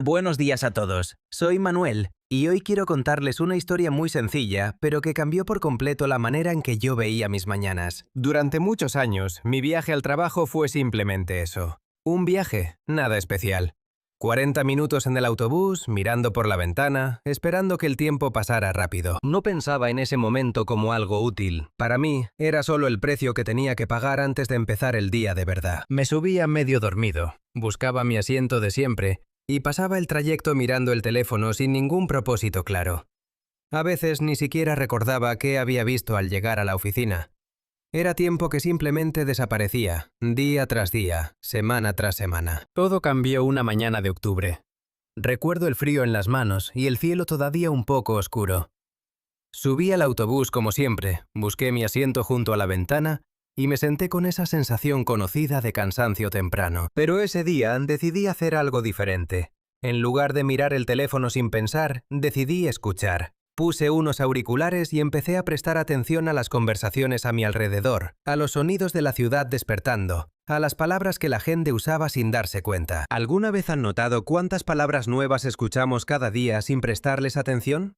Buenos días a todos, soy Manuel y hoy quiero contarles una historia muy sencilla, pero que cambió por completo la manera en que yo veía mis mañanas. Durante muchos años, mi viaje al trabajo fue simplemente eso. Un viaje, nada especial. 40 minutos en el autobús, mirando por la ventana, esperando que el tiempo pasara rápido. No pensaba en ese momento como algo útil. Para mí, era solo el precio que tenía que pagar antes de empezar el día de verdad. Me subía medio dormido, buscaba mi asiento de siempre, y pasaba el trayecto mirando el teléfono sin ningún propósito claro. A veces ni siquiera recordaba qué había visto al llegar a la oficina. Era tiempo que simplemente desaparecía, día tras día, semana tras semana. Todo cambió una mañana de octubre. Recuerdo el frío en las manos y el cielo todavía un poco oscuro. Subí al autobús como siempre, busqué mi asiento junto a la ventana y me senté con esa sensación conocida de cansancio temprano. Pero ese día decidí hacer algo diferente. En lugar de mirar el teléfono sin pensar, decidí escuchar. Puse unos auriculares y empecé a prestar atención a las conversaciones a mi alrededor, a los sonidos de la ciudad despertando, a las palabras que la gente usaba sin darse cuenta. ¿Alguna vez han notado cuántas palabras nuevas escuchamos cada día sin prestarles atención?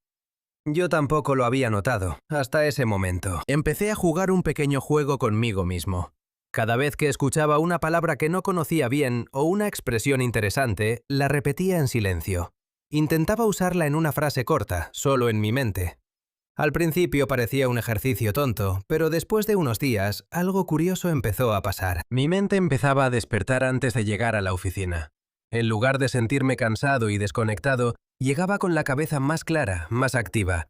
Yo tampoco lo había notado, hasta ese momento. Empecé a jugar un pequeño juego conmigo mismo. Cada vez que escuchaba una palabra que no conocía bien o una expresión interesante, la repetía en silencio. Intentaba usarla en una frase corta, solo en mi mente. Al principio parecía un ejercicio tonto, pero después de unos días, algo curioso empezó a pasar. Mi mente empezaba a despertar antes de llegar a la oficina. En lugar de sentirme cansado y desconectado, llegaba con la cabeza más clara, más activa.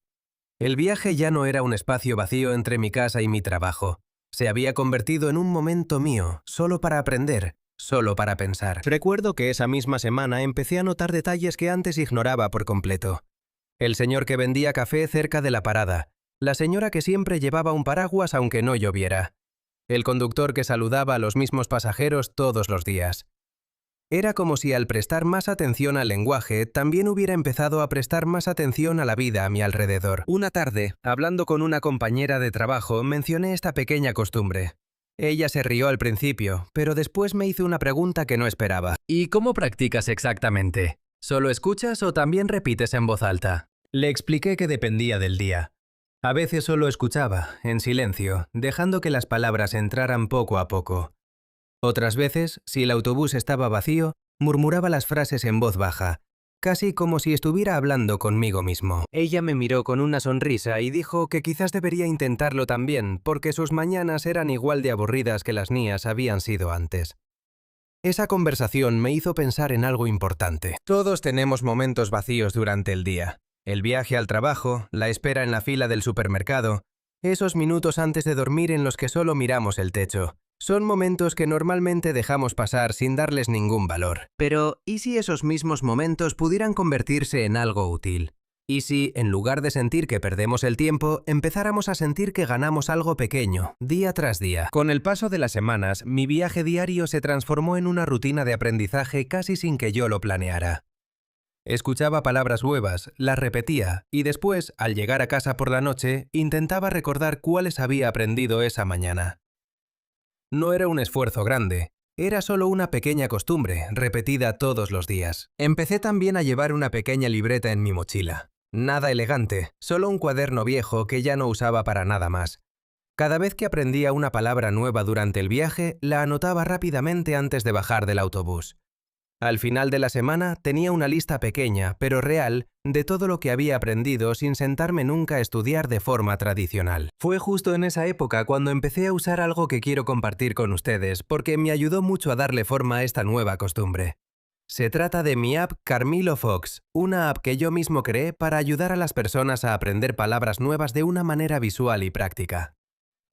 El viaje ya no era un espacio vacío entre mi casa y mi trabajo. Se había convertido en un momento mío, solo para aprender, solo para pensar. Recuerdo que esa misma semana empecé a notar detalles que antes ignoraba por completo. El señor que vendía café cerca de la parada, la señora que siempre llevaba un paraguas aunque no lloviera, el conductor que saludaba a los mismos pasajeros todos los días. Era como si al prestar más atención al lenguaje, también hubiera empezado a prestar más atención a la vida a mi alrededor. Una tarde, hablando con una compañera de trabajo, mencioné esta pequeña costumbre. Ella se rió al principio, pero después me hizo una pregunta que no esperaba. ¿Y cómo practicas exactamente? ¿Solo escuchas o también repites en voz alta? Le expliqué que dependía del día. A veces solo escuchaba, en silencio, dejando que las palabras entraran poco a poco. Otras veces, si el autobús estaba vacío, murmuraba las frases en voz baja, casi como si estuviera hablando conmigo mismo. Ella me miró con una sonrisa y dijo que quizás debería intentarlo también, porque sus mañanas eran igual de aburridas que las mías habían sido antes. Esa conversación me hizo pensar en algo importante. Todos tenemos momentos vacíos durante el día. El viaje al trabajo, la espera en la fila del supermercado, esos minutos antes de dormir en los que solo miramos el techo. Son momentos que normalmente dejamos pasar sin darles ningún valor. Pero, ¿y si esos mismos momentos pudieran convertirse en algo útil? ¿Y si, en lugar de sentir que perdemos el tiempo, empezáramos a sentir que ganamos algo pequeño, día tras día? Con el paso de las semanas, mi viaje diario se transformó en una rutina de aprendizaje casi sin que yo lo planeara. Escuchaba palabras nuevas, las repetía, y después, al llegar a casa por la noche, intentaba recordar cuáles había aprendido esa mañana. No era un esfuerzo grande, era solo una pequeña costumbre, repetida todos los días. Empecé también a llevar una pequeña libreta en mi mochila. Nada elegante, solo un cuaderno viejo que ya no usaba para nada más. Cada vez que aprendía una palabra nueva durante el viaje, la anotaba rápidamente antes de bajar del autobús. Al final de la semana tenía una lista pequeña, pero real, de todo lo que había aprendido sin sentarme nunca a estudiar de forma tradicional. Fue justo en esa época cuando empecé a usar algo que quiero compartir con ustedes, porque me ayudó mucho a darle forma a esta nueva costumbre. Se trata de mi app Carmilo Fox, una app que yo mismo creé para ayudar a las personas a aprender palabras nuevas de una manera visual y práctica.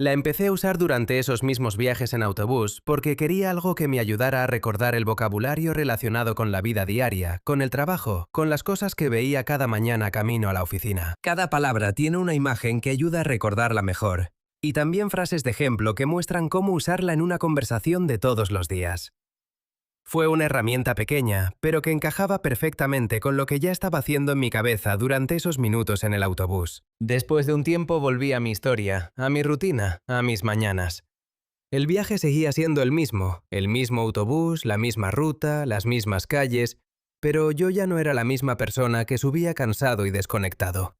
La empecé a usar durante esos mismos viajes en autobús porque quería algo que me ayudara a recordar el vocabulario relacionado con la vida diaria, con el trabajo, con las cosas que veía cada mañana camino a la oficina. Cada palabra tiene una imagen que ayuda a recordarla mejor, y también frases de ejemplo que muestran cómo usarla en una conversación de todos los días. Fue una herramienta pequeña, pero que encajaba perfectamente con lo que ya estaba haciendo en mi cabeza durante esos minutos en el autobús. Después de un tiempo volví a mi historia, a mi rutina, a mis mañanas. El viaje seguía siendo el mismo autobús, la misma ruta, las mismas calles, pero yo ya no era la misma persona que subía cansado y desconectado.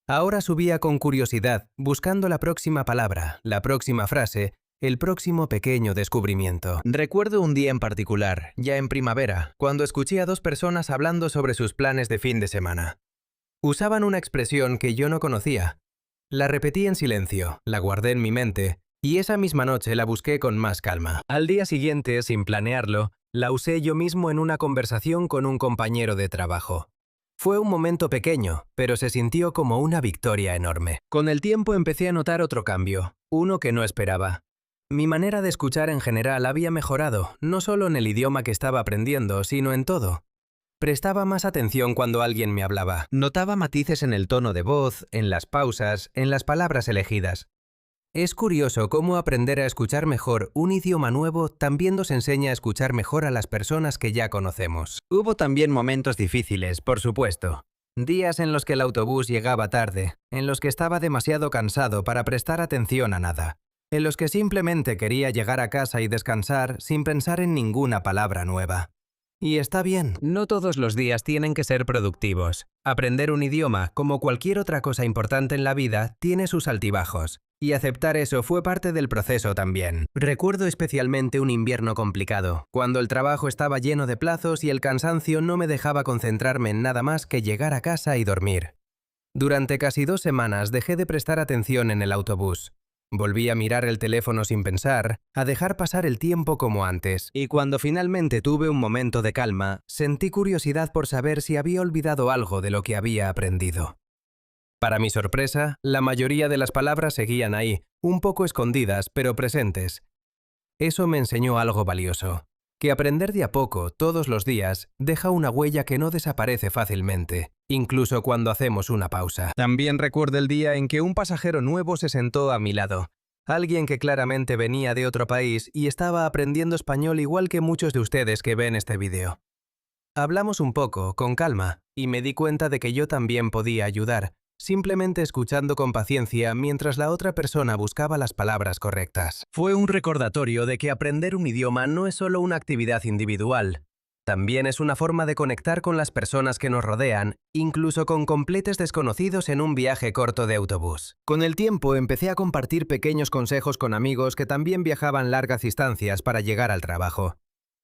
Ahora subía con curiosidad, buscando la próxima palabra, la próxima frase, el próximo pequeño descubrimiento. Recuerdo un día en particular, ya en primavera, cuando escuché a dos personas hablando sobre sus planes de fin de semana. Usaban una expresión que yo no conocía. La repetí en silencio, la guardé en mi mente, y esa misma noche la busqué con más calma. Al día siguiente, sin planearlo, la usé yo mismo en una conversación con un compañero de trabajo. Fue un momento pequeño, pero se sintió como una victoria enorme. Con el tiempo empecé a notar otro cambio, uno que no esperaba. Mi manera de escuchar en general había mejorado, no solo en el idioma que estaba aprendiendo, sino en todo. Prestaba más atención cuando alguien me hablaba. Notaba matices en el tono de voz, en las pausas, en las palabras elegidas. Es curioso cómo aprender a escuchar mejor un idioma nuevo también nos enseña a escuchar mejor a las personas que ya conocemos. Hubo también momentos difíciles, por supuesto. Días en los que el autobús llegaba tarde, en los que estaba demasiado cansado para prestar atención a nada, en los que simplemente quería llegar a casa y descansar sin pensar en ninguna palabra nueva. Y está bien, no todos los días tienen que ser productivos. Aprender un idioma, como cualquier otra cosa importante en la vida, tiene sus altibajos. Y aceptar eso fue parte del proceso también. Recuerdo especialmente un invierno complicado, cuando el trabajo estaba lleno de plazos y el cansancio no me dejaba concentrarme en nada más que llegar a casa y dormir. Durante casi 2 semanas dejé de prestar atención en el autobús. Volví a mirar el teléfono sin pensar, a dejar pasar el tiempo como antes. Y cuando finalmente tuve un momento de calma, sentí curiosidad por saber si había olvidado algo de lo que había aprendido. Para mi sorpresa, la mayoría de las palabras seguían ahí, un poco escondidas, pero presentes. Eso me enseñó algo valioso, que aprender de a poco, todos los días, deja una huella que no desaparece fácilmente, incluso cuando hacemos una pausa. También recuerdo el día en que un pasajero nuevo se sentó a mi lado, alguien que claramente venía de otro país y estaba aprendiendo español igual que muchos de ustedes que ven este vídeo. Hablamos un poco, con calma, y me di cuenta de que yo también podía ayudar, simplemente escuchando con paciencia mientras la otra persona buscaba las palabras correctas. Fue un recordatorio de que aprender un idioma no es solo una actividad individual, también es una forma de conectar con las personas que nos rodean, incluso con completos desconocidos en un viaje corto de autobús. Con el tiempo empecé a compartir pequeños consejos con amigos que también viajaban largas distancias para llegar al trabajo.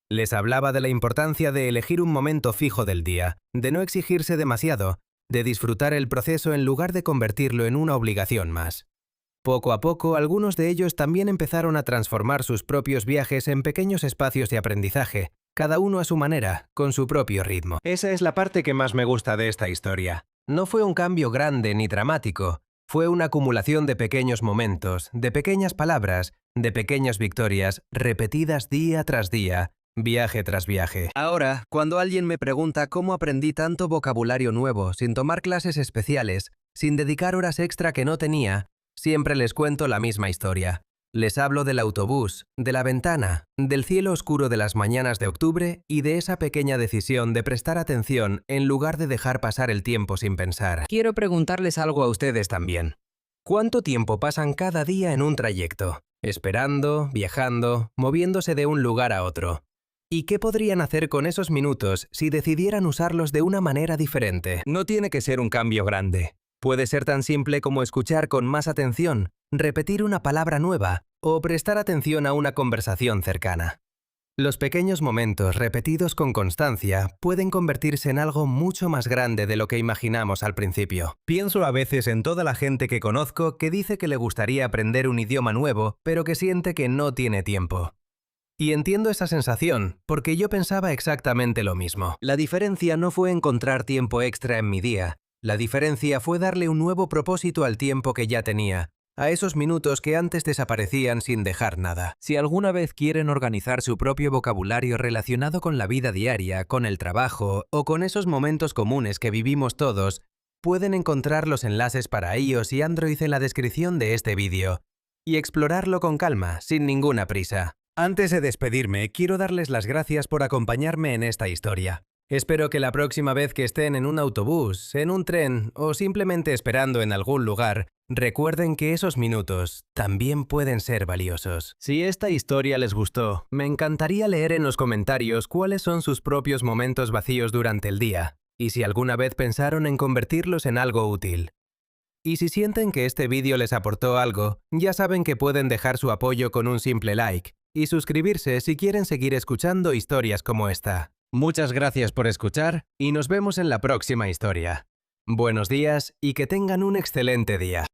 Les hablaba de la importancia de elegir un momento fijo del día, de no exigirse demasiado, de disfrutar el proceso en lugar de convertirlo en una obligación más. Poco a poco, algunos de ellos también empezaron a transformar sus propios viajes en pequeños espacios de aprendizaje, cada uno a su manera, con su propio ritmo. Esa es la parte que más me gusta de esta historia. No fue un cambio grande ni dramático, fue una acumulación de pequeños momentos, de pequeñas palabras, de pequeñas victorias, repetidas día tras día, viaje tras viaje. Ahora, cuando alguien me pregunta cómo aprendí tanto vocabulario nuevo sin tomar clases especiales, sin dedicar horas extra que no tenía, siempre les cuento la misma historia. Les hablo del autobús, de la ventana, del cielo oscuro de las mañanas de octubre y de esa pequeña decisión de prestar atención en lugar de dejar pasar el tiempo sin pensar. Quiero preguntarles algo a ustedes también. ¿Cuánto tiempo pasan cada día en un trayecto? Esperando, viajando, moviéndose de un lugar a otro. ¿Y qué podrían hacer con esos minutos si decidieran usarlos de una manera diferente? No tiene que ser un cambio grande. Puede ser tan simple como escuchar con más atención, repetir una palabra nueva o prestar atención a una conversación cercana. Los pequeños momentos repetidos con constancia pueden convertirse en algo mucho más grande de lo que imaginamos al principio. Pienso a veces en toda la gente que conozco que dice que le gustaría aprender un idioma nuevo, pero que siente que no tiene tiempo. Y entiendo esa sensación, porque yo pensaba exactamente lo mismo. La diferencia no fue encontrar tiempo extra en mi día. La diferencia fue darle un nuevo propósito al tiempo que ya tenía, a esos minutos que antes desaparecían sin dejar nada. Si alguna vez quieren organizar su propio vocabulario relacionado con la vida diaria, con el trabajo o con esos momentos comunes que vivimos todos, pueden encontrar los enlaces para iOS y Android en la descripción de este vídeo y explorarlo con calma, sin ninguna prisa. Antes de despedirme, quiero darles las gracias por acompañarme en esta historia. Espero que la próxima vez que estén en un autobús, en un tren o simplemente esperando en algún lugar, Recuerden que esos minutos también pueden ser valiosos. Si esta historia les gustó, me encantaría leer en los comentarios cuáles son sus propios momentos vacíos durante el día, y si alguna vez pensaron en convertirlos en algo útil. Y si sienten que este vídeo les aportó algo, ya saben que pueden dejar su apoyo con un simple like y suscribirse si quieren seguir escuchando historias como esta. Muchas gracias por escuchar y nos vemos en la próxima historia. Buenos días y que tengan un excelente día.